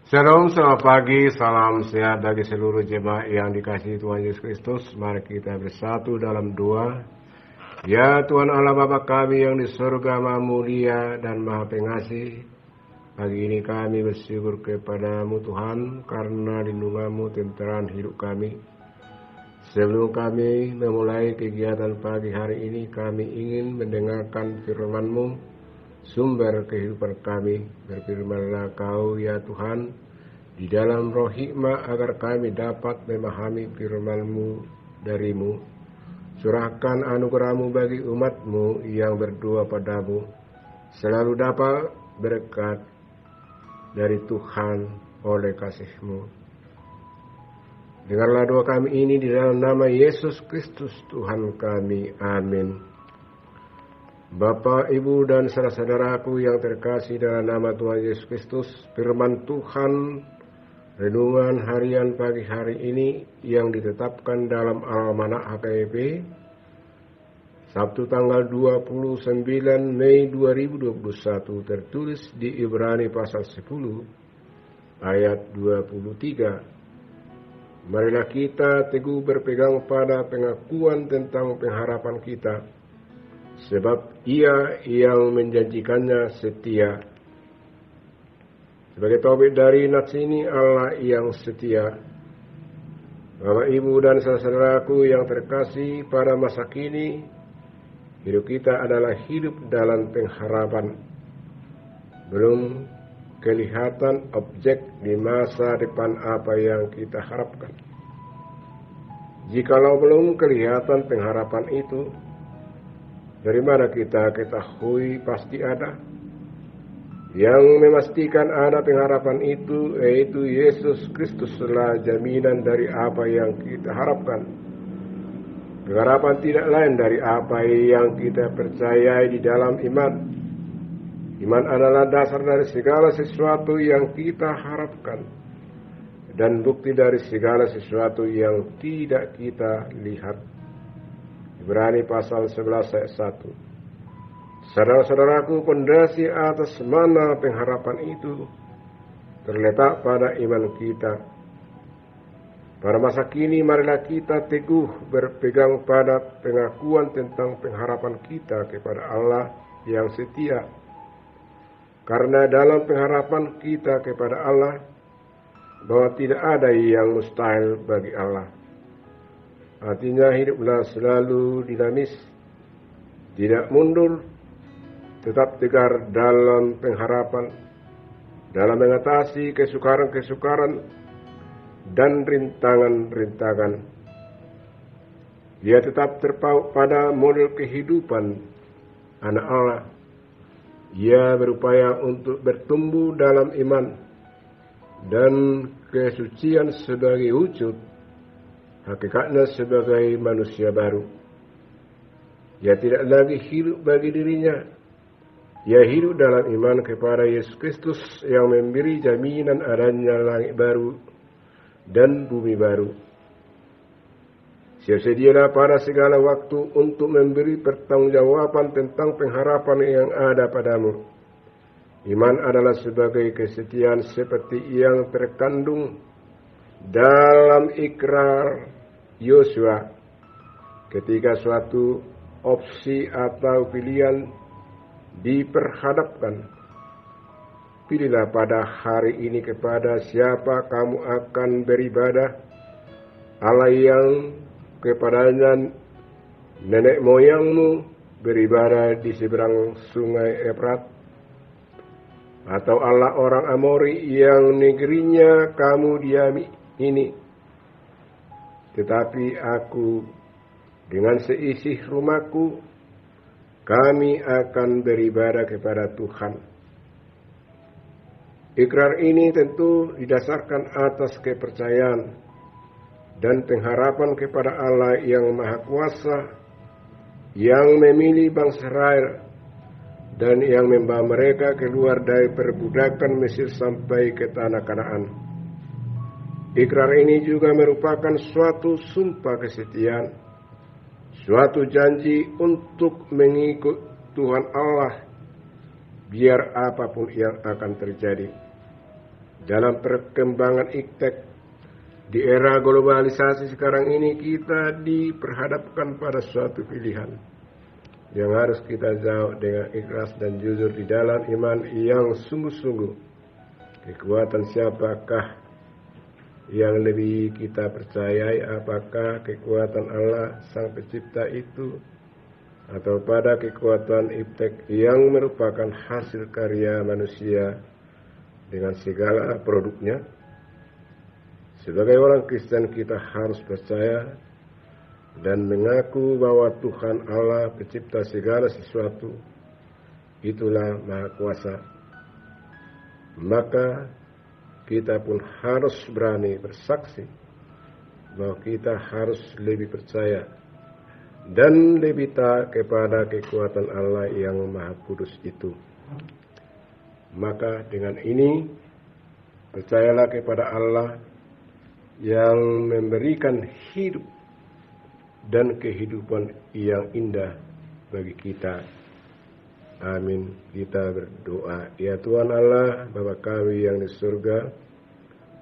Shalom, selamat pagi, salam sehat bagi seluruh jemaat yang dikasihi Tuhan Yesus Kristus. Mari kita bersatu dalam doa. Ya Tuhan Allah Bapa kami yang di surga, Maha Mulia dan Maha Pengasih, pagi ini kami bersyukur kepada-Mu Tuhan karena lindungan-Mu tentram hidup kami. Sebelum kami memulai kegiatan pagi hari ini, kami ingin mendengarkan firman-Mu, sumber kehidupan kami. Berfirmanlah Kau ya Tuhan di dalam roh hikmah agar kami dapat memahami firman-Mu dari-Mu. Curahkan anugerah-Mu bagi umat-Mu yang berdoa padamu, selalu dapat berkat dari Tuhan oleh kasih-Mu. Dengarlah doa kami ini di dalam nama Yesus Kristus Tuhan kami. Amin. Bapak, Ibu, dan saudara-saudaraku yang terkasih dalam nama Tuhan Yesus Kristus, firman Tuhan renungan harian pagi hari ini yang ditetapkan dalam Almanak HKBP Sabtu tanggal 29 Mei 2021 tertulis di Ibrani pasal 10 ayat 23. Marilah kita teguh berpegang pada pengakuan tentang pengharapan kita, sebab Ia yang menjanjikannya setia. Sebagai topik dari nats ini, Allah yang setia. Bapak, Ibu, dan saudaraku yang terkasih, pada masa kini, hidup kita adalah hidup dalam pengharapan. Belum kelihatan objek di masa depan apa yang kita harapkan. Jikalau belum kelihatan pengharapan itu, dari mana kita ketahui pasti ada? Yang memastikan ada pengharapan itu yaitu Yesus Kristus adalah jaminan dari apa yang kita harapkan. Pengharapan tidak lain dari apa yang kita percayai di dalam iman. Iman adalah dasar dari segala sesuatu yang kita harapkan dan bukti dari segala sesuatu yang tidak kita lihat. Ibrani pasal 11 ayat 1. Saudara-saudaraku, pondasi atas mana pengharapan itu terletak pada iman kita. Pada masa kini, marilah kita teguh berpegang pada pengakuan tentang pengharapan kita kepada Allah yang setia. Karena dalam pengharapan kita kepada Allah, bahwa tidak ada yang mustahil bagi Allah. Artinya hiduplah selalu dinamis, tidak mundur, tetap tegar dalam pengharapan, dalam mengatasi kesukaran-kesukaran dan rintangan-rintangan. Dia tetap terpaut pada model kehidupan anak Allah. Ia berupaya untuk bertumbuh dalam iman dan kesucian sebagai wujud hakikatnya sebagai manusia baru. Ia tidak lagi hidup bagi dirinya. Ia hidup dalam iman kepada Yesus Kristus yang memberi jaminan adanya langit baru dan bumi baru. Sedialah pada segala waktu untuk memberi pertanggungjawaban tentang pengharapan yang ada padamu. Iman adalah sebagai kesetiaan seperti yang terkandung dalam ikrar Yosua ketika suatu opsi atau pilihan diperhadapkan. Pilihlah pada hari ini kepada siapa kamu akan beribadah. Allah yang kepadanya nenek moyangmu beribadah di seberang sungai Efrat, atau Allah orang Amori yang negerinya kamu diami ini. Tetapi aku dengan seisi rumahku, kami akan beribadah kepada Tuhan. Ikrar ini tentu didasarkan atas kepercayaan dan pengharapan kepada Allah yang Maha Kuasa, yang memilih bangsa Israel dan yang membawa mereka keluar dari perbudakan Mesir sampai ke tanah Kanaan. Ikrar ini juga merupakan suatu sumpah kesetiaan, suatu janji untuk mengikut Tuhan Allah biar apapun yang akan terjadi. dalam perkembangan iptek di era globalisasi sekarang ini, kita diperhadapkan pada suatu pilihan yang harus kita jawab dengan ikhlas dan jujur di dalam iman yang sungguh-sungguh. Kekuatan siapakah yang lebih kita percayai? Apakah kekuatan Allah Sang Pencipta itu, atau pada kekuatan iptek yang merupakan hasil karya manusia dengan segala produknya? Sebagai orang Kristen, kita harus percaya dan mengaku bahwa Tuhan Allah pencipta segala sesuatu itulah Maha Kuasa. Maka kita pun harus berani bersaksi bahwa kita harus lebih percaya dan lebih taat kepada kekuatan Allah yang Maha Kudus itu. Maka dengan ini, percayalah kepada Allah yang memberikan hidup dan kehidupan yang indah bagi kita. Amin. Kita berdoa. Ya Tuhan Allah, Bapa kami yang di surga,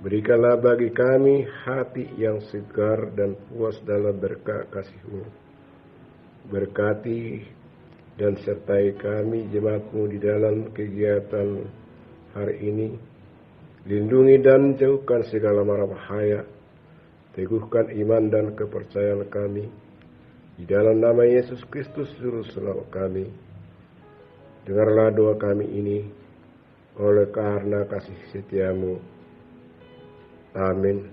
berikanlah bagi kami hati yang segar dan puas dalam berkat kasih-Mu. Berkati dan sertai kami jemaat-Mu di dalam kegiatan hari ini. Lindungi dan jauhkan segala mara bahaya. Teguhkan iman dan kepercayaan kami. Di dalam nama Yesus Kristus Juru Selamat kami. Dengarlah doa kami ini oleh karena kasih setia-Mu. Amin.